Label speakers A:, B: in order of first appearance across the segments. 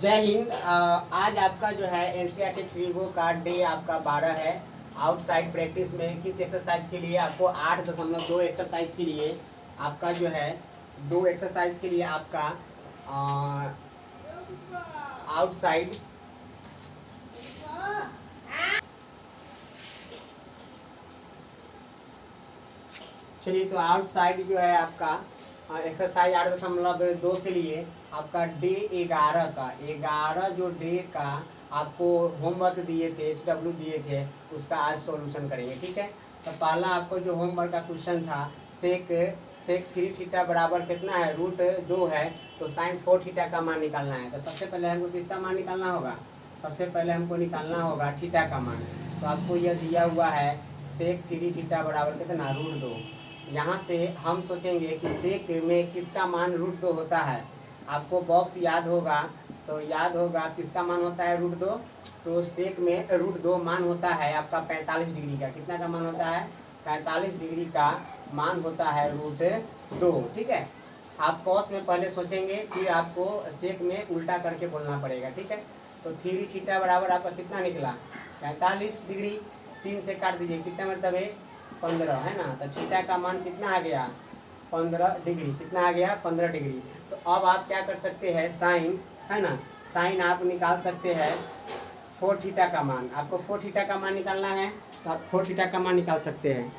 A: जय हिंद। आज आपका जो है एनसीईआरटी फ्रीगो का डे आपका 12 है। आउटसाइड प्रैक्टिस में किस एक्सरसाइज के लिए आपको 8.2 एक्सरसाइज के लिए आपका जो है 2 एक्सरसाइज के लिए आपका आउटसाइड चलिए तो आउटसाइड जो है आपका एक्सरसाइज 8.2 के लिए आपका डे 11 जो डे का आपको होमवर्क दिए थे, HW दिए थे, उसका आज सॉल्यूशन करेंगे। ठीक है, तो पहला आपको जो होमवर्क का क्वेश्चन था, सेक 3 थीटा बराबर कितना है, √2 है, तो साइन 4 थीटा का मान निकालना है। तो सबसे पहले हमको किसका मान निकालना होगा, सबसे पहले हमको निकालना होगा थीटा का मान। तो आपको यह दिया हुआ है सेक 3 थीटा बराबर कितना, √2। यहाँ से हम सोचेंगे कि सेक में किसका मान √2 होता है। आपको बॉक्स याद होगा, तो याद होगा किसका मान होता है √2। तो सेक में √2 मान होता है आपका 45 डिग्री का। कितना का मान होता है, 45 डिग्री का मान होता है √2। ठीक है, आप कॉस में पहले सोचेंगे, फिर आपको सेक में उल्टा करके बोलना पड़ेगा। ठीक है, तो 3 थीटा बराबर आपका कितना निकला, 45 डिग्री। 3 से काट दीजिए, कितना मतलब है 15, है ना। तो थीटा का मान कितना आ गया, 15 डिग्री। कितना आ गया, 15 डिग्री। तो अब आप क्या कर सकते हैं, साइन, है ना, साइन आप निकाल सकते हैं 4 थीटा का मान। आपको 4 थीटा का मान निकालना है, तो आप 4 थीटा का मान निकाल सकते हैं।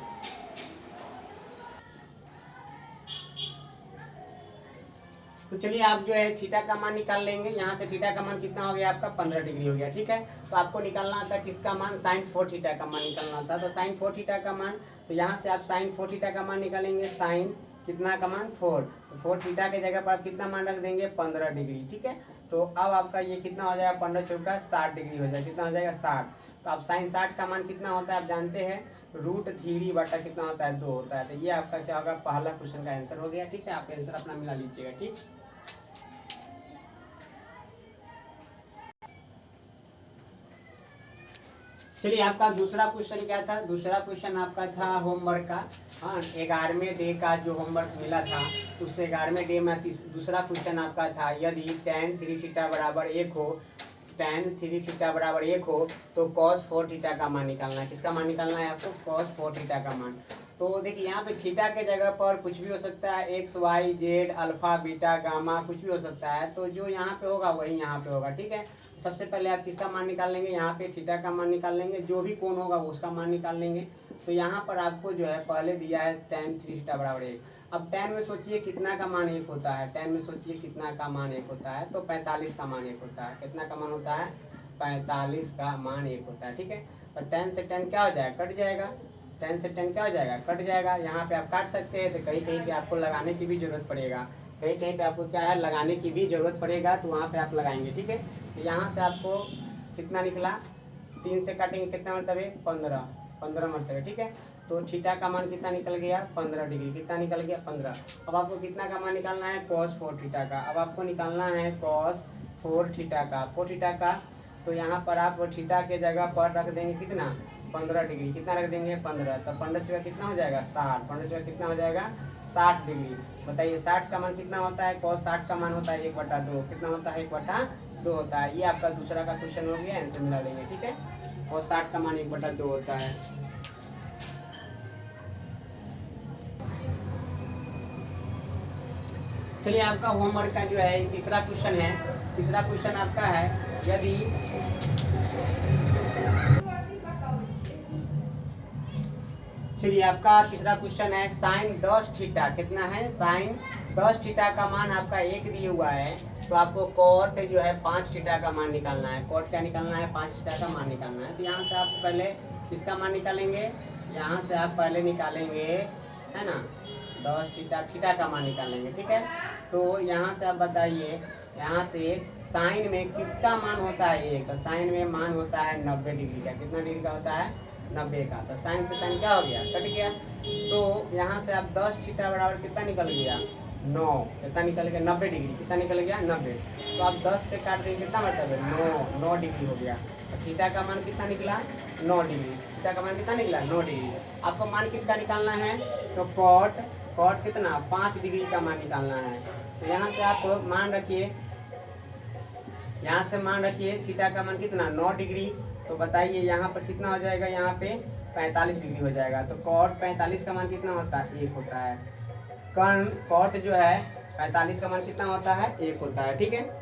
A: तो चलिए आप जो है थीटा का मान निकाल लेंगे। यहाँ से थीटा का मान कितना हो गया आपका, 15 डिग्री हो गया। ठीक है, तो आपको निकालना था किसका मान, साइन 4 थीटा का मान निकालना था। तो साइन 4 थीटा का मान, तो यहाँ से आप साइन 4 थीटा का मान निकालेंगे। साइन कितना का मान, 4। तो 4 थीटा के जगह पर आप कितना मान रख देंगे, 15 डिग्री। ठीक है, तो अब आपका ये कितना हो जाएगा, 15 चौका 60 डिग्री हो जाएगा। कितना हो जाएगा, 60। तो आप साइन 60 का मान कितना होता है आप जानते हैं, √3 बटा कितना होता है, 2 होता है। तो ये आपका क्या होगा, पहला क्वेश्चन का आंसर हो गया। ठीक है, आप आंसर अपना मिला लीजिएगा। ठीक, चलिए आपका दूसरा क्वेश्चन क्या था, दूसरा क्वेश्चन आपका था होमवर्क का। हाँ, 11वें डे का जो होमवर्क मिला था, उस 11वें डे में दूसरा क्वेश्चन आपका था, यदि tan 3 थीटा बराबर 1 हो, tan 3 थीटा बराबर 1 हो, तो cos 4 थीटा का मान निकालना है। किसका मान निकालना है आपको, cos 4 थीटा का मान। तो देखिए यहाँ पे थीटा के जगह पर कुछ भी हो सकता है, X Y Z alpha beta gamma, कुछ भी हो सकता है। तो जो यहाँ पे होगा वही यहाँ पे होगा। ठीक है, सबसे पहले आप किसका मान निकाल लेंगे, यहाँ पे थीटा का मान निकाल लेंगे, जो भी कोण होगा उसका मान निकाल लेंगे। तो यहाँ पर आपको जो है पहले दिया है tan 3 थीटा बराबर 1। अब tan में सोचिए कितना का मान 1 होता है, tan में सोचिए कितना का मान 1 होता है, तो 45 का मान 1 होता है। कितना का मान होता है, 45 का मान 1 होता है। ठीक है, तो tan से tan क्या हो जाएगा, कट जाएगा। tan से tan क्या हो जाएगा, कट जाएगा। यहाँ पे आप काट सकते हैं, तो कहीं कहीं पे आपको लगाने की भी जरूरत पड़ेगा, कहीं कहीं पे आपको क्या है, लगाने की भी जरूरत पड़ेगा, तो वहाँ पे आप लगाएंगे। ठीक है, तो यहाँ से आपको कितना निकला, 3 से काटेंगे कितना मतलब है, 15 मतलब है। ठीक है, तो थीटा का मान कितना निकल गया, 15 डिग्री। कितना निकल गया, 15। अब आपको कितना का मान निकालना है, cos 4 थीटा का। अब आपको निकालना है cos 4 थीटा का, 4 थीटा का। तो यहाँ पर आप थीटा के जगह पर रख देंगे कितना, 15 डिग्री। कितना रख देंगे, 15। तो 15 चौका कितना हो जाएगा, 60। 15 चौका कितना हो जाएगा, 60 डिग्री। बताइए 60 का मान कितना होता है, cos 60 का मान होता है 1/2। कितना होता है, 1/2 होता है। ये आपका दूसरा का क्वेश्चन हो गया, आंसर मिला लेंगे। ठीक है, और 60 का मान 1/2 होता है। चलिए आपका होमवर्क का जो है तीसरा क्वेश्चन है। तीसरा क्वेश्चन आपका है, यदि चलिए आपका तीसरा क्वेश्चन है, साइन 10 थीटा कितना है, साइन 10 थीटा का मान आपका 1 दिया हुआ है। तो आपको कॉट जो है 5 थीटा का मान निकालना है। कॉट क्या निकालना है, 5 थीटा का मान निकालना है। तो यहाँ से आप पहले किसका मान निकालेंगे, यहाँ से आप पहले निकालेंगे, है ना, 10 थीटा, थीटा का मान निकालेंगे। ठीक है, तो यहाँ से आप बताइए, यहाँ से साइन में किसका मान होता है 1, साइन में मान होता है 90 डिग्री का। कितना डिग्री का होता है, 90 का। तो साइन से साइन क्या हो गया, कट गया। तो यहाँ से आप 10 थीटा बराबर कितना निकल गया, 9। कितना निकल गया, 90 डिग्री। कितना निकल गया, 90। तो आप 10 से काट देंगे, कितना मतलब है 9 डिग्री हो गया। तो थीटा का मान कितना निकला, 9 डिग्री। थीटा का मान कितना निकला, 9 डिग्री। आपको मान किसका निकालना है, तो कॉट, कॉट कितना, 5 डिग्री का मान निकालना है। तो यहाँ से आप मान रखिए, यहाँ से मान रखिए थीटा का मान कितना 9 डिग्री। तो बताइए यहाँ पर कितना हो जाएगा, यहाँ पे 45 डिग्री हो जाएगा। तो कॉट 45 का मान कितना होता है, 1 होता है। कॉट जो है 45 का मान कितना होता है, 1 होता है। ठीक है,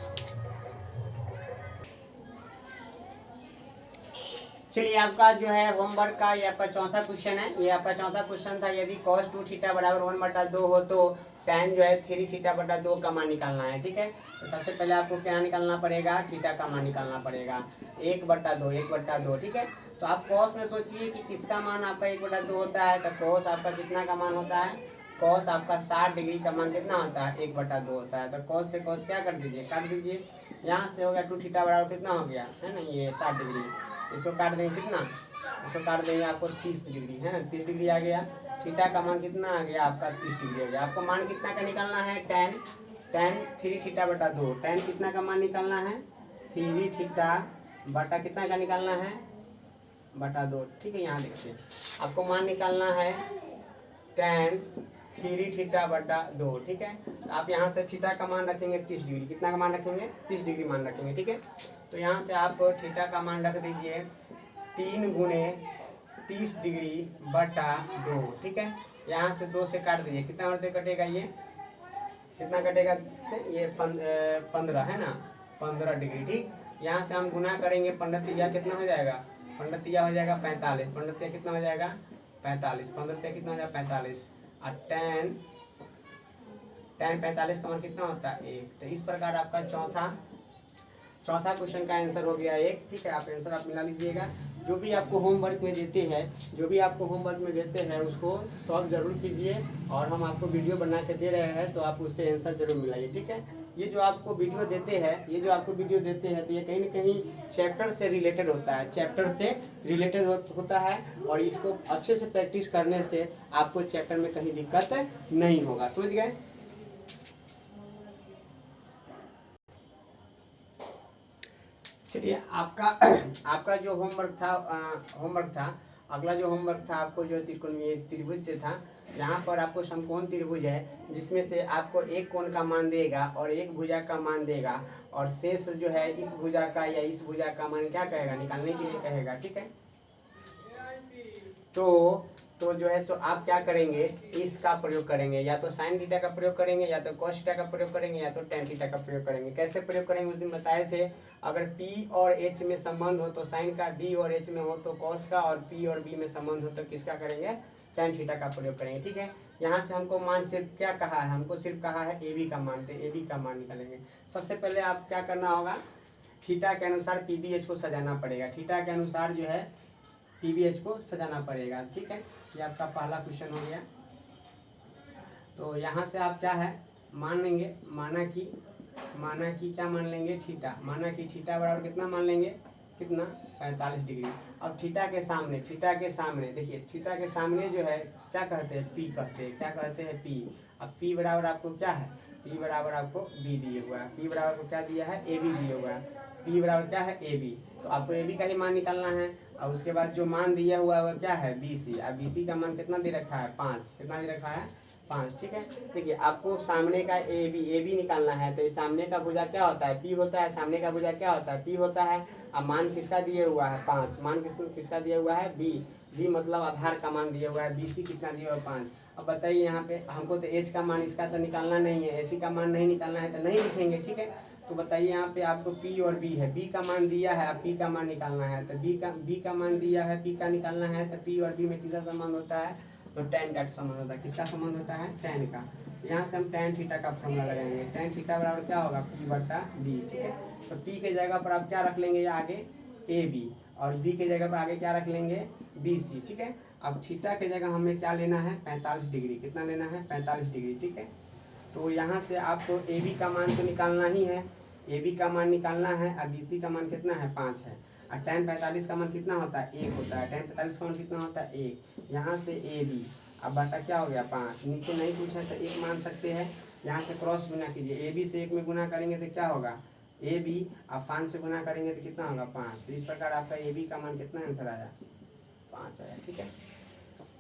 A: चलिए आपका जो है होमवर्क का ये आपका चौथा क्वेश्चन है। ये आपका चौथा क्वेश्चन था, यदि cos 2 थीटा बराबर 1/2 हो तो tan जो है 3 थीटा बटा 2 का मान निकालना है। ठीक है, तो सबसे पहले आपको क्या निकालना पड़ेगा, थीटा का मान निकालना पड़ेगा, 1/2। ठीक है, तो आप cos में सोचिए कि किसका मान आपका 1/2 होता है। तो cos आपका कितना का मान होता है, cos आपका 60 डिग्री का मान कितना होता है, 1/2 होता है। तो cos से cos क्या कर दीजिए, काट दीजिए। यहाँ से हो गया 2 थीटा बराबर कितना हो गया है ना, ये 60 डिग्री। इसको काट देंगे कितना, इसको काट देंगे आपको 30 डिग्री है ना, 30 डिग्री आ गया। थीटा का मान कितना आ गया आपका 30 डिग्री आ गया। आपको मान कितना का निकालना है, tan 3 थीटा बटा 2। tan कितना का मान निकालना है, 3 थीटा बटा कितना का निकालना है, बटा 2। ठीक है, यहाँ देखिए आपको मान निकालना है tan 3 थीटा बटा 2। ठीक है, तो आप यहाँ से थीटा का मान रखेंगे 30 डिग्री, कितना का मान रखेंगे, 30 डिग्री मान रखेंगे। ठीक है, तो यहाँ से आप थीटा का मान रख दीजिए 3 गुणे 30 डिग्री बटा 2। ठीक है, यहाँ से 2 से काट दीजिए, कितना बढ़ते कटेगा, ये कितना कटेगा, ये 15 है ना, 15 डिग्री। ठीक, यहाँ से हम गुना करेंगे, 15 कितना हो जाएगा, 15 हो जाएगा 45, 15 कितना हो जाएगा 45, 15 कितना हो जाएगा 45। और tan 45 का मान कितना होता है 1। तो इस प्रकार आपका चौथा क्वेश्चन का आंसर हो गया 1। ठीक है, आप आंसर आप मिला लीजिएगा। जो भी आपको होमवर्क में देते हैं उसको सॉल्व जरूर कीजिए, और हम आपको वीडियो बना के दे रहे हैं तो आप उससे आंसर जरूर मिलाइए। ठीक है, ये जो आपको वीडियो देते हैं तो ये कहीं ना कहीं चैप्टर से रिलेटेड होता है, और इसको अच्छे से प्रैक्टिस करने से आपको चैप्टर में कहीं दिक्कत नहीं होगा। समझ गए। चलिए आपका जो होमवर्क था अगला जो होमवर्क था आपको जो त्रिकोणीय त्रिभुज से था। यहाँ पर आपको समकोण त्रिभुज है, जिसमें से आपको एक कोण का मान देगा और एक भुजा का मान देगा, और शेष जो है इस भुजा का या इस भुजा का मान क्या कहेगा, निकालने के लिए कहेगा। ठीक है, तो जो है सो आप क्या करेंगे, इसका प्रयोग करेंगे, या तो साइन थीटा का प्रयोग करेंगे, या तो कॉस थीटा का प्रयोग करेंगे, या तो टेन थीटा का प्रयोग करेंगे। कैसे प्रयोग करेंगे उस दिन बताए थे। अगर P और H में संबंध हो तो साइन का, D और H में हो तो कॉस का, और P और B में संबंध हो तो किसका करेंगे, टेन थीटा का प्रयोग करेंगे। ठीक है, यहाँ से हमको मान सिर्फ क्या कहा है, हमको सिर्फ कहा है AB का मान, तो AB का मान निकालेंगे। सबसे पहले आप क्या करना होगा, थीटा के अनुसार PBH को सजाना पड़ेगा, थीटा के अनुसार जो है PBH को सजाना पड़ेगा। ठीक है, ये आपका पहला क्वेश्चन हो गया। तो यहाँ से आप क्या है मान लेंगे, माना कि क्या मान लेंगे, थीटा, माना कि थीटा बराबर कितना मान लेंगे, कितना 45 डिग्री। अब थीटा के सामने देखिए, थीटा के सामने जो है क्या कहते हैं, P कहते हैं, क्या कहते हैं P। अब P बराबर आपको क्या है, P बराबर आपको B दिए हुआ है, P बराबर को क्या दिया है, AB दिए हुआ है। P बराबर क्या है, AB। तो आपको AB का ही मान निकालना है। और उसके बाद जो मान दिया हुआ है वो क्या है, BC। अब BC का मान कितना दे रखा है, 5। कितना दे रखा है, 5। ठीक है, देखिए आपको सामने का AB निकालना है। तो सामने का भुजा क्या होता है, P होता है, सामने का भुजा क्या होता है, P होता है। अब मान किसका दिए हुआ है, 5। मान किसका दिया हुआ है, B मतलब आधार का मान दिया हुआ है। BC कितना दिया हुआ है, 5। अब बताइए यहाँ पे हमको तो H का मान इसका तो निकालना नहीं है, AC का मान नहीं निकालना है, तो नहीं लिखेंगे। ठीक है, तो बताइए यहाँ पे आपको P और B है, B का मान दिया है, अब P का मान निकालना है। तो B का मान दिया है, P का निकालना है। तो P और B में किसका संबंध होता है, तो tan का संबंध होता है। किसका संबंध होता है, tan का। तो यहाँ से हम tan थीटा का फॉर्मूला लगाएंगे, tan थीटा बराबर क्या होगा, P बटा B। ठीक है, तो P के जगह पर आप क्या रख लेंगे, आगे AB, और B के जगह पर आगे क्या रख लेंगे, BC। ठीक है, अब थीटा के जगह हमें क्या लेना है, 45 डिग्री। कितना लेना है, 45 डिग्री। ठीक है, तो यहाँ से आपको AB का मान तो निकालना ही है, AB का मान निकालना है। अब BC का मान कितना है, 5 है। और tan 45 का मान कितना होता है, 1 होता है। tan 45 का मान कितना होता है, 1। यहाँ से AB, अब बटा क्या हो गया, 5। नीचे नहीं पूछा तो 1 मान सकते हैं। यहाँ से क्रॉस गुना कीजिए, AB से 1 में गुना करेंगे तो क्या होगा, AB। अब 5 से गुना करेंगे तो कितना होगा, 5। तो इस प्रकार आपका AB का मान कितना आंसर आया, 5 आया। ठीक है,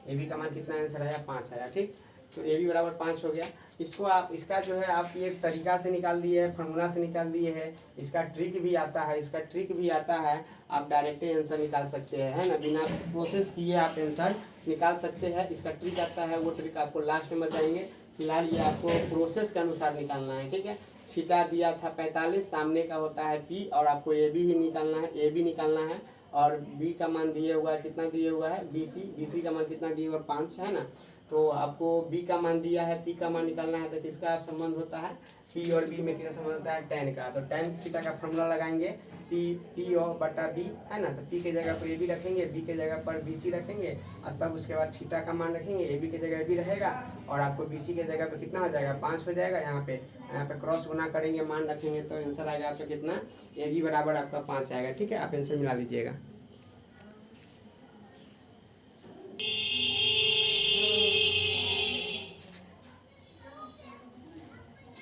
A: AB का मान कितना आंसर आया, 5 आया। ठीक, तो ए बी बराबर 5 हो गया। इसको आप इसका जो है आप ये तरीका से निकाल दिए है, फार्मूला से निकाल दिए है। इसका ट्रिक भी आता है, आप डायरेक्ट आंसर निकाल सकते हैं, है ना, बिना प्रोसेस किए आप आंसर निकाल सकते हैं। इसका ट्रिक आता है, वो ट्रिक आपको लास्ट में बताएंगे। फिलहाल ये आपको प्रोसेस के अनुसार निकालना है, ठीक है। थीटा दिया था 45, सामने का होता है पी, और आपको ए बी ही निकालना है, ए बी निकालना है। और बी का मान दिए हुआ है, कितना दिए हुआ है, बी सी का मान कितना दिए हुआ है, 5, है ना। तो आपको बी का मान दिया है, पी का मान निकालना है। तो किसका संबंध होता है, पी और बी में किसका संबंध होता है, tan का। तो tan थीटा का फॉर्मूला लगाएंगे, पी और बटा बी, है ना। तो पी के जगह पर ए बी रखेंगे, बी के जगह पर बी सी रखेंगे, और तब उसके बाद थीटा का मान रखेंगे, ए बी के जगह ए बी रहेगा, और आपको बी सी के जगह पे कितना हो जाएगा, 5 हो जाएगा। यहाँ पे क्रॉस गुना करेंगे, मान रखेंगे, तो आंसर आएगा आपका कितना, ए बी बराबर आपका 5 आएगा, ठीक है। आप आंसर मिला लीजिएगा।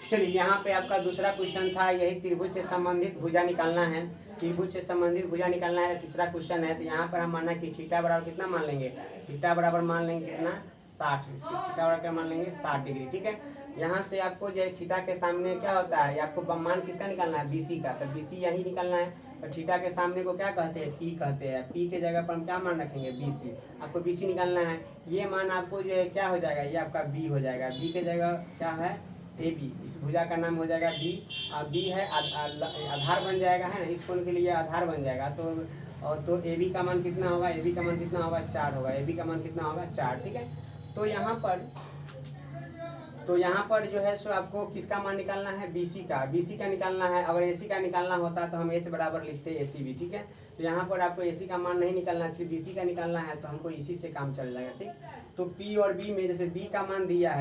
A: चलिए, यहाँ पे आपका दूसरा क्वेश्चन था, यही त्रिभुज से संबंधित भुजा निकालना है। त्रिभुज से संबंधित भुजा निकालना है, तीसरा क्वेश्चन है। तो यहाँ पर हम माना कि थीटा बराबर कितना मान लेंगे, थीटा बराबर मान लेंगे कितना, 60। थीटा बराबर क्या मान लेंगे, 60 डिग्री, ठीक है। यहाँ से आपको जो है थीटा के सामने क्या होता है, आपको मान किसका निकालना है, बीसी का। तो बीसी यही निकालना है। तो थीटा के सामने को क्या कहते हैं, पी कहते हैं। पी के जगह पर हम क्या मान रखेंगे, बीसी। आपको बीसी निकालना है। ये मान आपको जो है क्या हो जाएगा, ये आपका बी हो जाएगा। बी के जगह क्या है, ए बी। इस भुजा का नाम हो जाएगा बी। बी है आधार बन जाएगा, है ना, इस कोण के लिए आधार बन जाएगा। तो ए बी का मान कितना होगा, ए बी का मान कितना होगा, 4 होगा। ए बी का मान कितना होगा, 4, ठीक है। तो यहाँ पर जो है सो आपको किसका मान निकालना है, बीसी का। बीसी का निकालना है। अगर एसी का निकालना होता तो हम एच बराबर लिखते एसी भी, ठीक है। तो यहाँ पर आपको एसी का मान नहीं निकालना, सिर्फ बीसी का निकालना है, तो हमको इसी से काम चल जाएगा, ठीक। तो पी और बी में जैसे बी का मान दिया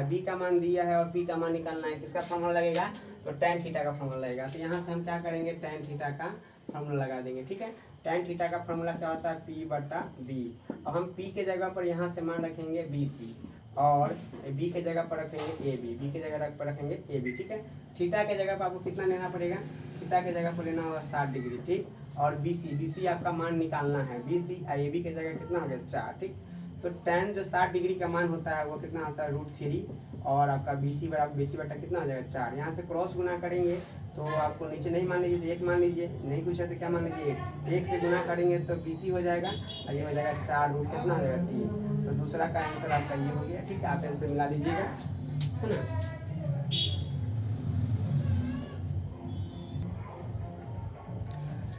A: है, और पी का मान निकालना है, किसका फॉर्मूला लगेगा, तो tan थीटा का फॉर्मूला लगेगा। तो यहाँ से हम क्या करेंगे, tan थीटा का फॉर्मूला लगा देंगे, ठीक है। tan थीटा का फॉर्मूला क्या होता है, पी बटा बी। अब हम पी के जगह पर यहाँ से मान रखेंगे बी सी, और बी के जगह पर रखेंगे ए बी, के जगह पर रखेंगे ए बी, ठीक है। थीटा के जगह पर आपको कितना लेना पड़ेगा, थीटा के जगह पर लेना होगा 60 डिग्री, ठीक। और बी सी आपका मान निकालना है, बी सी ए बी के जगह कितना हो गया, 4, ठीक। तो tan जो 60 डिग्री का मान होता है वो कितना होता है, √3, और आपका बी सी बटा कितना हो जाएगा, 4। यहाँ से क्रॉस गुना करेंगे तो आपको नीचे नहीं मान लीजिए, तो 1 मान लीजिए, नहीं कुछ है तो क्या मान लीजिए, 1 से गुना करेंगे तो बी सी हो जाएगा, और ये हो जाएगा 4 रूट कितना हो जाएगा, 3। तो दूसरा का आंसर आपका ये हो गया, ठीक है। आप आंसर मिला लीजिएगा, है ना।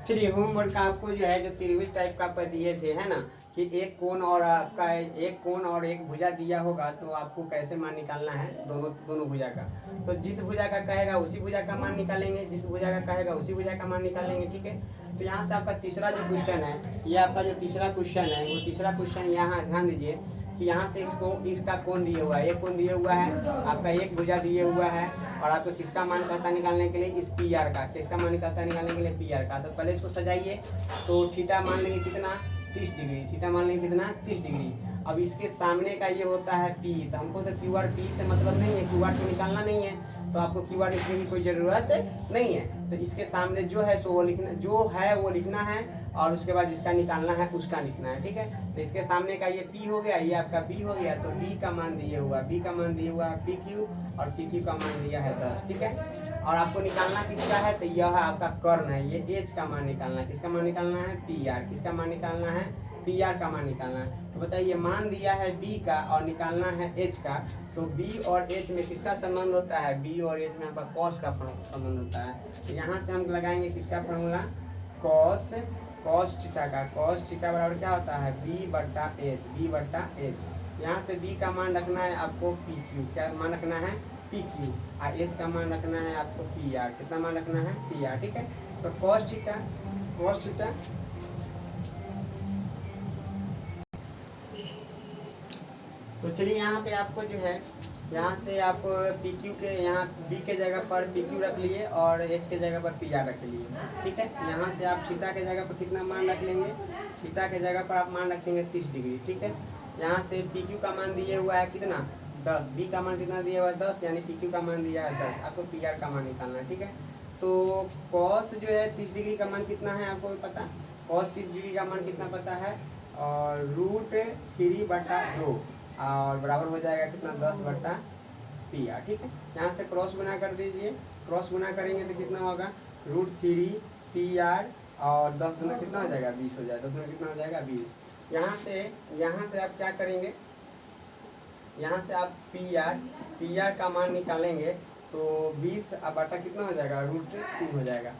A: चलिए, होमवर्क आपको जो है, जो त्रिभुज टाइप का पर दिए थे, है ना, कि एक कोण और एक भुजा दिया होगा, तो आपको कैसे मान निकालना है, दोनों भुजा का। तो जिस भुजा का कहेगा उसी भुजा का मान निकालेंगे, जिस भुजा का कहेगा उसी भुजा का मान निकालेंगे, ठीक है। तो यहाँ से आपका तीसरा जो क्वेश्चन है, ये आपका जो तीसरा क्वेश्चन है, वो तीसरा क्वेश्चन यहाँ ध्यान दीजिए कि यहाँ से इसका कोण दिए हुआ है, एक कोण दिए हुआ है, आपका एक भुजा दिए हुआ है, और आपको किसका मान कहता निकालने के लिए, इस पी आर का। किसका मान कहता निकालने के लिए, पी आर का। तो पहले इसको सजाइए। तो थीटा मान लेंगे कितना, 30 डिग्री। थीटा मान लेंगे कितना, 30 डिग्री। अब इसके सामने का ये होता है पी। तो हमको तो क्यू आर पी से मतलब नहीं है, क्यू आर को निकालना नहीं है, तो आपको क्यू आर लिखने की कोई ज़रूरत नहीं है। तो इसके सामने जो है सो वो लिखना, जो है वो लिखना है, और उसके बाद जिसका निकालना है उसका लिखना है, ठीक है। तो इसके सामने का ये पी हो गया, ये आपका बी हो गया। तो बी का मान दिए हुआ, पी क्यू, और पी क्यू का मान दिया है 10, ठीक है। और आपको निकालना किसका है, तो यह है आपका कर्ण है, ये एच का मान निकालना है। किसका मान निकालना है, पी आर। किसका मान निकालना है, पी आर का मान निकालना है। तो बताइए, मान दिया है बी का और निकालना है एच का, तो बी और एच में किसका संबंध होता है, बी और एच में आपका कॉस का संबंध होता है। तो यहाँ से हम लगाएंगे किसका फॉर्मूला, कॉस थीटा का। कॉस थीटा बराबर क्या होता है, बी बटा एच। यहाँ से बी का मान रखना है आपको पी क्यू, क्या मान रखना है, पी क्यू, और एच का मान रखना है आपको पी आर। कितना मान रखना है, पी आर, ठीक है। तो कॉस थीटा, तो चलिए यहाँ पे आपको जो है, यहाँ से आप पी क्यू के, यहाँ बी के जगह पर पी क्यू रख लिए, और एच के जगह पर पी आर रख लिए, ठीक है। यहाँ से आप थीटा के जगह पर कितना मान रख लेंगे, थीटा के जगह पर आप मान रखेंगे 30 डिग्री, ठीक है। यहाँ से पी क्यू का मान दिए हुआ है कितना, 10। बी का मान कितना दिया हुआ है, 10, यानी पी क्यू का मान दिया है 10। आपको पी आर का मान निकालना है, ठीक है। तो कॉस जो है 30 डिग्री का मान कितना है आपको पता, कॉस 30 डिग्री का मान कितना पता है, और √3/2, और बराबर हो जाएगा कितना 10 बट्टा पी आर। ठीक है, यहाँ से क्रॉस गुना कर दीजिए, क्रॉस गुना करेंगे तो कितना होगा √3 पी आर और 10 गुना कितना हो जाएगा 20 हो जाएगा, 10 गुना कितना हो जाएगा 20। यहाँ से आप क्या करेंगे, यहाँ से आप पी आर का मान निकालेंगे तो 20 बटा कितना हो जाएगा √3 हो जाएगा,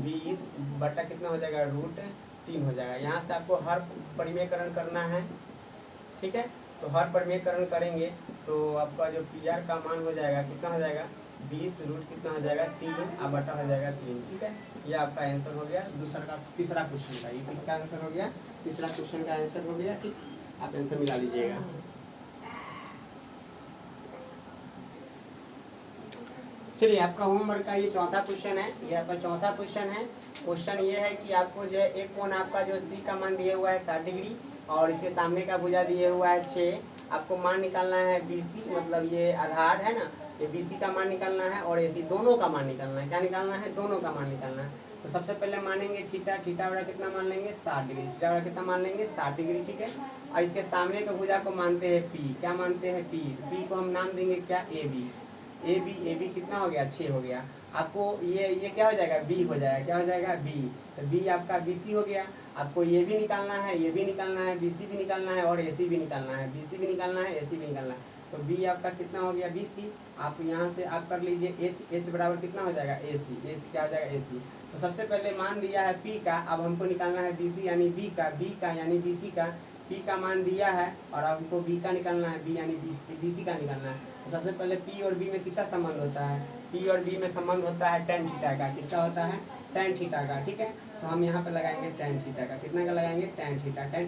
A: 20 बटा कितना हो जाएगा √3 हो जाएगा। यहाँ से आपको हर परिमेयकरण करना है। ठीक है, तो हर परिमेयकरण करेंगे तो आपका जो पी आर का मान हो जाएगा कितना हो जाएगा 20 रूट कितना हो जाएगा 3 बटा हो जाएगा 3। ठीक है, ये आपका आंसर हो गया तीसरा क्वेश्चन का। ये किसका आंसर हो गया, तीसरा क्वेश्चन का आंसर हो गया। ठीक, आप आंसर मिला लीजिएगा। चलिए, आपका होमवर्क का ये चौथा क्वेश्चन है, ये आपका चौथा क्वेश्चन है। क्वेश्चन ये है कि आपको जो है एक कोण आपका जो सी का मान दिया हुआ है 60 डिग्री और इसके सामने का भुजा दिया हुआ है 6। आपको मान निकालना है BC, मतलब ये आधार है ना, ये BC का मान निकालना है और AC दोनों का मान निकालना है। क्या निकालना है, दोनों का मान निकालना है। तो सबसे पहले मानेंगे थीटा वाला कितना मान लेंगे 60 डिग्री, थीटा वाला कितना मान लेंगे 60 डिग्री। ठीक है, और इसके सामने के भुजा को मानते हैं P, क्या मानते हैं P को हम नाम देंगे क्या AB कितना हो गया 6 हो गया। आपको ये क्या हो जाएगा B हो जाएगा, क्या हो जाएगा B, तो B आपका BC हो गया। आपको ये भी निकालना है, ये भी निकालना है, BC भी निकालना है और AC भी निकालना है, BC भी निकालना है, AC भी निकालना है। तो B आपका कितना हो गया BC। आप यहाँ से आप कर लीजिए H बराबर कितना हो जाएगा AC क्या हो जाएगा AC। तो सबसे पहले मान दिया है P का, अब हमको निकालना है BC यानी B का यानी BC का। P का मान दिया है और अब हमको B का निकालना है, B यानी BC का निकालना है। तो सबसे पहले P और B में किसका संबंध होता है, P और B में संबंध होता है tan थीटा का। किसका होता है, tan थीटा का। ठीक है, तो हम यहाँ पर लगाएंगे tan थीटा का, कितना का लगाएंगे tan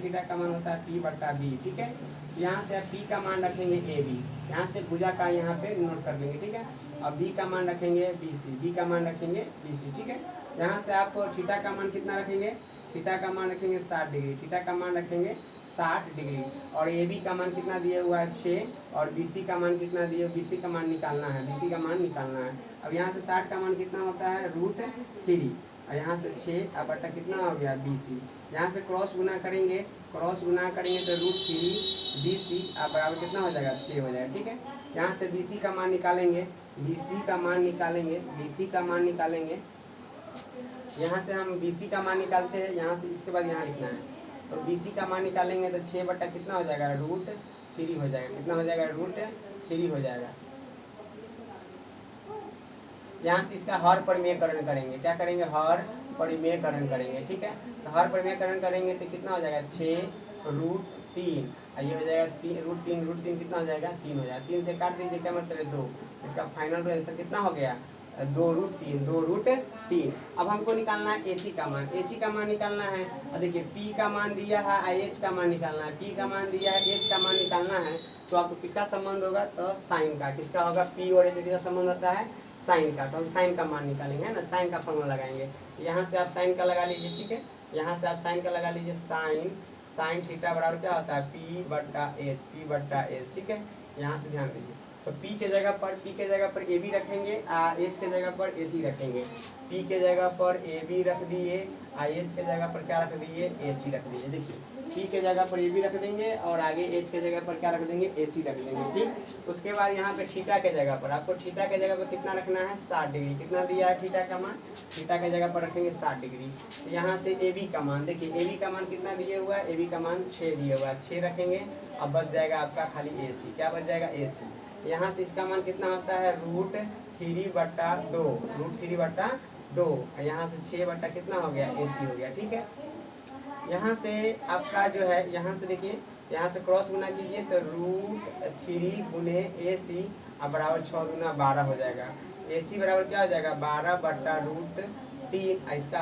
A: थीटा का मान होता है P बटा B। ठीक है, यहाँ से आप P का मान रखेंगे AB, यहाँ से भुजा का यहाँ पे नोट कर लेंगे। ठीक है, अब B का मान रखेंगे B का मान रखेंगे BC। ठीक है, यहाँ से आप थीटा का मान कितना रखेंगे, थीटा का मान रखेंगे 60 डिग्री, थीटा का मान रखेंगे 60 डिग्री और AB का मान कितना दिया हुआ है 6 और BC का मान कितना दिया, BC का मान निकालना है, BC का मान निकालना है। अब यहाँ से 60 का मान कितना होता है √3 और यहाँ से 6 बटा कितना हो गया BC। यहाँ से क्रॉस गुना करेंगे तो √3 BC बराबर कितना हो जाएगा 6 हो जाएगा। ठीक है, यहाँ से BC का मान निकालेंगे, BC का मान निकालेंगे। यहाँ से हम BC का मान निकालते हैं, यहाँ से इसके बाद यहाँ लिखना है। तो BC का मान निकालेंगे तो 6 बटा कितना हो जाएगा √3 हो जाएगा, कितना हो जाएगा √3 हो जाएगा। यहाँ से इसका हर परिमेयकरण करेंगे, क्या करेंगे हर परिमेयकरण करेंगे। ठीक है, तो हर परिमेयकरण करेंगे तो कितना हो जाएगा 6√3 ये हो जाएगा √3 कितना हो जाएगा 3 हो जाएगा। 3 से काट दीजिए, क्या मतलब है 2। इसका फाइनल आंसर कितना हो गया 2√3। अब हमको निकालना है AC का मान, AC का मान निकालना है। और देखिए P का मान दिया है, H का मान निकालना है, P का मान दिया है, H का मान निकालना है। तो आपको किसका संबंध होगा, तो साइन का। किसका होगा, P और H का संबंध होता है साइन का। तो हम साइन का मान निकालेंगे, है ना, साइन का फॉर्मूला लगाएंगे। यहाँ से आप साइन का लगा लीजिए। ठीक है, यहाँ से आप साइन का लगा लीजिए, साइन थीटा बराबर क्या होता है P बटा H। ठीक है, यहाँ से ध्यान दीजिए। तो P के जगह पर AB रखेंगे, H के जगह पर AC रखेंगे। P के जगह पर AB रख दिए, H के जगह पर क्या रख दिए AC रख दिए। देखिए P के जगह पर AB रख देंगे और आगे H के जगह पर क्या रख देंगे AC रख देंगे। ठीक, उसके बाद यहाँ पे थीटा के जगह पर आपको थीटा के जगह पर कितना रखना है 60 डिग्री। कितना दिया है थीटा का मान, थीटा के जगह पर रखेंगे 60 डिग्री। तो यहाँ से AB का मान, देखिए AB का मान कितना दिया हुआ है, AB का मान 6 दिया हुआ है, 6 रखेंगे। अब बच जाएगा आपका खाली AC, क्या बच जाएगा AC। यहाँ से इसका मान कितना होता है √3/2 यहाँ से 6 बटा कितना हो गया AC हो गया। ठीक है, यहाँ से आपका जो है, यहाँ से देखिए, यहाँ से क्रॉस गुना कीजिए तो √3 गुने AC बराबर 6 दूना 12 हो जाएगा। AC बराबर क्या हो जाएगा 12 बटा √3। इसका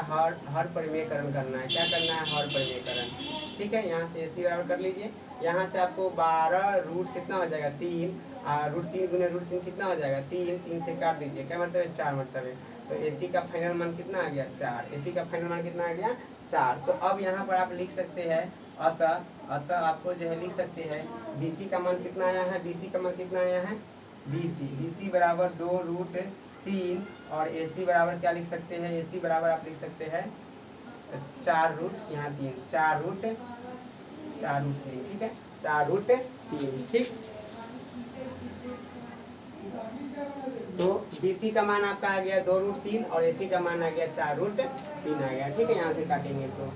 A: हर परिमेयकरण करना है, क्या करना है हर परिमेयकरण। ठीक है, यहाँ से AC बराबर कर लीजिए। यहाँ से आपको 12 रूट कितना हो जाएगा 3 √3 गुने √3 कितना हो जाएगा 3 से काट दीजिए, क्या मतलब है 4 मतलब है। तो AC का फाइनल मान कितना आ गया 4, AC का फाइनल मान कितना आ गया 4। तो अब यहाँ पर आप लिख सकते हैं, अतः आपको जो है लिख सकते हैं BC का मान कितना आया है, BC का मान कितना आया है BC बराबर 2√3 और AC बराबर क्या लिख सकते हैं, AC बराबर आप लिख सकते हैं 4 रूट यहाँ 3 4 रूट 3। ठीक है, 4 रूट 3, ठीक। तो BC का मान आपका आ गया 2√3 और AC का मान आ गया 4√3 आ गया, ठीक है। यहाँ से काटेंगे तो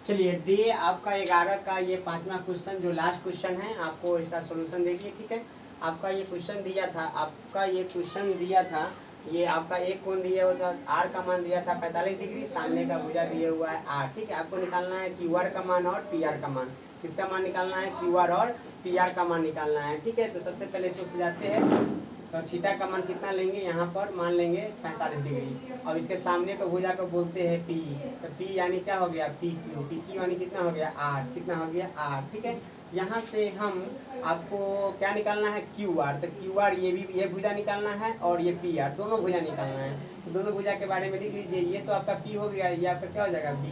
A: चलिए डे आपका 11 का ये 5वां क्वेश्चन जो लास्ट क्वेश्चन है, आपको इसका सॉल्यूशन देखिए, ठीक है। आपका ये क्वेश्चन दिया था, ये आपका एक कोण दिया हुआ था, आर का मान दिया था 45 डिग्री, सामने का भुजा दिया हुआ है आर, ठीक है। आपको निकालना है QR का मान और PR का मान। किसका मान निकालना है? QR और PR का मान निकालना है, ठीक है। तो सबसे पहले इसको सजाते हैं। तो थीटा का मान कितना लेंगे? यहाँ पर मान लेंगे 45 डिग्री। अब इसके सामने को भुजा को बोलते हैं P। तो P यानी क्या हो गया? PQ। PQ यानी कितना हो गया? R। कितना हो गया? R, ठीक है। यहाँ से हम आपको क्या निकालना है? QR। तो QR ये भुजा निकालना है और ये PR, दोनों भुजा निकालना है। तो दोनों भुजा के बारे में लिख लीजिए। ये तो आपका P हो गया, ये आपका क्या हो जाएगा? B।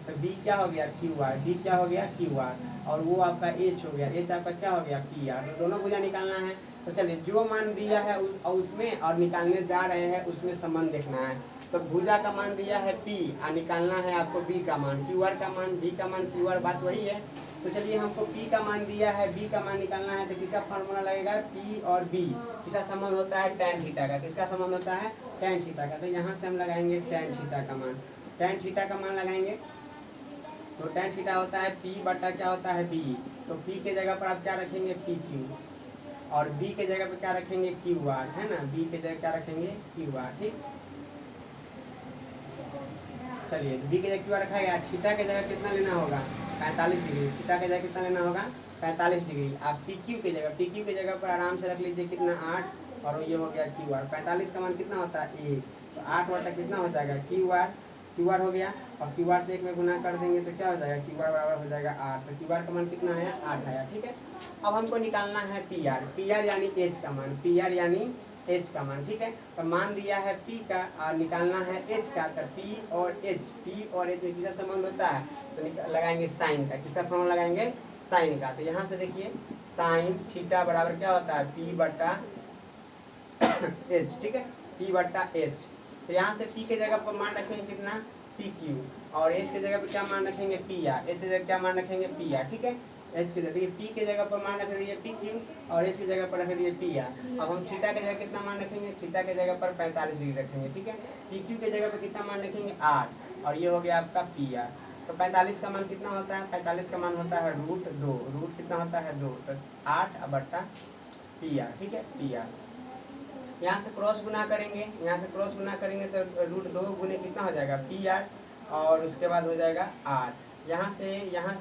A: तो B क्या हो गया? QR। B क्या हो गया? QR। और वो आपका H हो गया, H आपका क्या हो गया? PR। तो दोनों भुजा निकालना है। तो चलिए जो मान दिया है उसमें और निकालने जा रहे हैं उसमें संबंध देखना है। तो भुजा का मान दिया है P और निकालना है आपको B का मान, QR का मान, B का मान, QR, बात वही है। तो चलिए हमको P का मान दिया है, B का मान निकालना है। तो किसका फार्मूला लगेगा? P और B किसका संबंध होता है? tan थीटा का। किसका संबंध होता है? tan थीटा का। तो यहाँ से हम लगाएंगे tan थीटा का मान। tan थीटा का मान लगाएंगे तो tan थीटा होता है P बटा क्या होता है? B। तो P के जगह पर आप क्या रखेंगे? PQ और B के जगह पे क्या रखेंगे? QR, है ना। B के जगह क्या रखेंगे? QR, ठीक। चलिए B के जगह QR रखा गया। थीटा के जगह कितना लेना होगा? 45 डिग्री। थीटा के जगह कितना लेना होगा? 45 डिग्री। आप PQ के जगह पर आराम से रख लीजिए कितना? 8 और ये हो गया QR। 45 का मान कितना होता है? 1। तो 8 बटा कितना हो जाएगा? QR हो गया और QR से 1 में गुना कर देंगे तो क्या हो जाएगा? QR बराबर हो जाएगा 8। तो QR का मान कितना आया? 8 आया, ठीक है। अब हमको निकालना है PR यानी H का मान, PR यानी H का मान, ठीक है। तो मान दिया है P का और निकालना है H का। तो P और H में किसका संबंध होता है? तो लगाएंगे साइन का। किसका फॉर्मूला लगाएंगे? साइन का। तो यहाँ से देखिए साइन थीटा बराबर क्या होता है? P बटा H, ठीक है। P बटा H। तो यहाँ से P के जगह पर मान रखेंगे कितना? PQ और H के जगह पर क्या मान रखेंगे? PR। H के जगह क्या मान रखेंगे? PR, ठीक है। H के जगह P के जगह पर मान रख दिए PQ और H की जगह पर रख दिए PR। अब हम थीटा के जगह कितना मान रखेंगे? थीटा के जगह पर 45 डिग्री रखेंगे, ठीक है। PQ के जगह पर कितना मान रखेंगे? 8 और ये हो गया आपका PR। तो 45 का मान कितना होता है? 45 का मान होता है √2। रूट कितना होता है? 2। तो 8 बटा PR, ठीक है। PR यहाँ से क्रॉस गुना करेंगे, तो √2 गुने कितना हो जाएगा? PR और उसके बाद हो जाएगा R। यहाँ से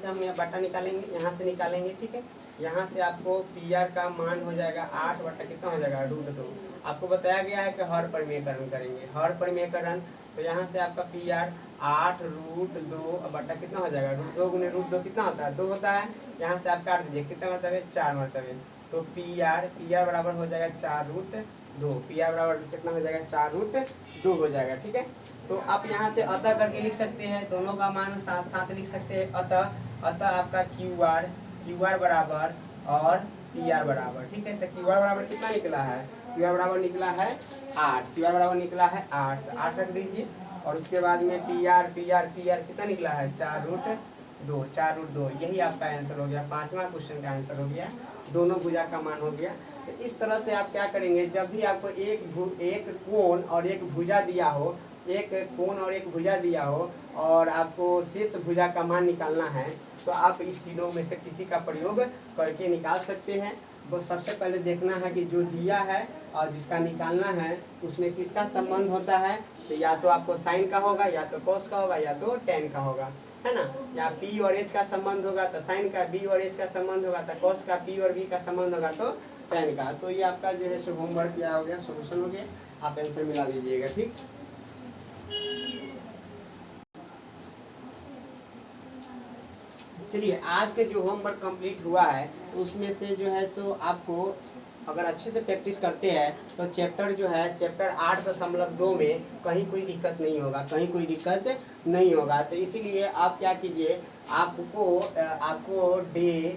A: हम यहाँ बटा निकालेंगे, यहाँ से निकालेंगे, ठीक है। यहाँ से आपको PR का मान हो जाएगा 8 बटा कितना हो जाएगा? √2। आपको बताया गया है कि हर परिमेयकरण करेंगे, हर परिमेयकरण। तो यहाँ से आपका PR 8 √2 बटा कितना हो जाएगा? √2 गुने √2 कितना होता है? 2 होता है। यहाँ से आप काट दीजिए, कितना मरतबे? 4 मरतबे। तो PR बराबर हो जाएगा 4√2। PR बराबर कितना हो जाएगा? 4√2 हो जाएगा, ठीक है। तो आप यहाँ से अतः करके लिख सकते हैं, दोनों का मान साथ साथ लिख सकते हैं। अतः आपका QR बराबर और PR बराबर, ठीक है। तो QR बराबर कितना निकला है? QR बराबर निकला है 8। QR बराबर निकला है 8। तो 8 रख दीजिए और उसके बाद में PR कितना निकला है? 4√2। यही आपका आंसर हो गया, 5वां क्वेश्चन का आंसर हो गया। दोनों भुजा का मान हो गया। तो इस तरह से आप क्या करेंगे, जब भी आपको एक कोण और एक भुजा दिया हो, और आपको शेष भुजा का मान निकालना है, तो आप इस तीनों में से किसी का प्रयोग करके निकाल सकते हैं। वो सबसे पहले देखना है कि जो दिया है और जिसका निकालना है उसमें किसका संबंध होता है। तो या तो आपको साइन का होगा, या तो कॉस का होगा, या तो टेन का होगा, है ना। या P और H का संबंध होगा तो साइन का, B और H का संबंध होगा तो कॉस का, P और B का संबंध होगा तो टेन का। तो ये आपका जो है सो होमवर्क क्या हो गया? सोल्यूशन हो गया। आप आंसर मिला लीजिएगा, ठीक। चलिए आज के जो होमवर्क कंप्लीट हुआ है उसमें से जो है सो आपको अगर अच्छे से प्रैक्टिस करते हैं तो चैप्टर 8.2 में कहीं कोई दिक्कत नहीं होगा। तो इसीलिए आप क्या कीजिए, आपको डे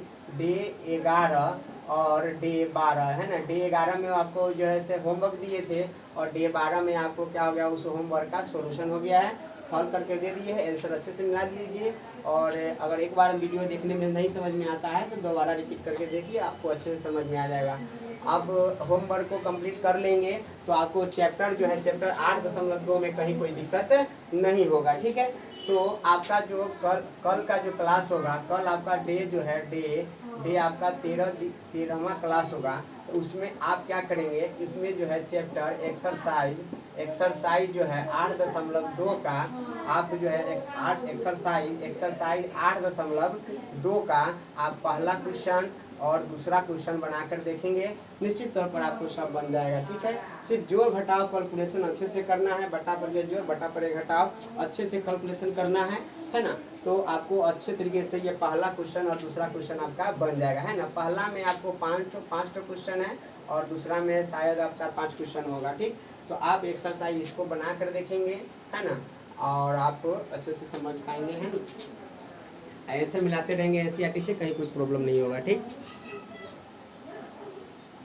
A: 11 और डे 12 है ना। डे 11 में आपको जो है से होमवर्क दिए थे और डे 12 में आपको क्या हो गया, उस होमवर्क का सॉल्यूशन हो गया है, सॉल्व करके दे दिए है, आंसर अच्छे से मिला दीजिए। और अगर एक बार वीडियो देखने में नहीं समझ में आता है तो दोबारा रिपीट करके देखिए, आपको अच्छे से समझ में आ जाएगा। अब होमवर्क को कंप्लीट कर लेंगे तो आपको चैप्टर जो है चैप्टर 8.2 में कहीं कोई दिक्कत नहीं होगा, ठीक है। तो आपका जो कल का जो क्लास होगा, कल आपका डे जो है डे आपका 13वां क्लास होगा। तो उसमें आप क्या करेंगे, इसमें जो है चैप्टर एक्सरसाइज जो है 8.2 का आप जो है एक्सरसाइज 8.2 का आप पहला क्वेश्चन और दूसरा क्वेश्चन बनाकर देखेंगे। निश्चित तौर पर आपको सब बन जाएगा, ठीक है। सिर्फ जोड़ घटाव कैलकुलेशन अच्छे से करना है, बटा पर ये जोड़ बटा पर ये घटाव अच्छे से कैलकुलेशन करना है ना। तो आपको अच्छे तरीके से ये पहला क्वेश्चन और दूसरा क्वेश्चन आपका बन जाएगा, है ना। पहला में आपको 5 क्वेश्चन है और दूसरा में शायद आप 4-5 क्वेश्चन होगा, ठीक। तो आप एक्सरसाइज इसको बना कर देखेंगे, है ना, और आप अच्छे से समझ पाएंगे, है ना। ऐसे मिलाते रहेंगे NCERT से, कहीं कुछ प्रॉब्लम नहीं होगा, ठीक।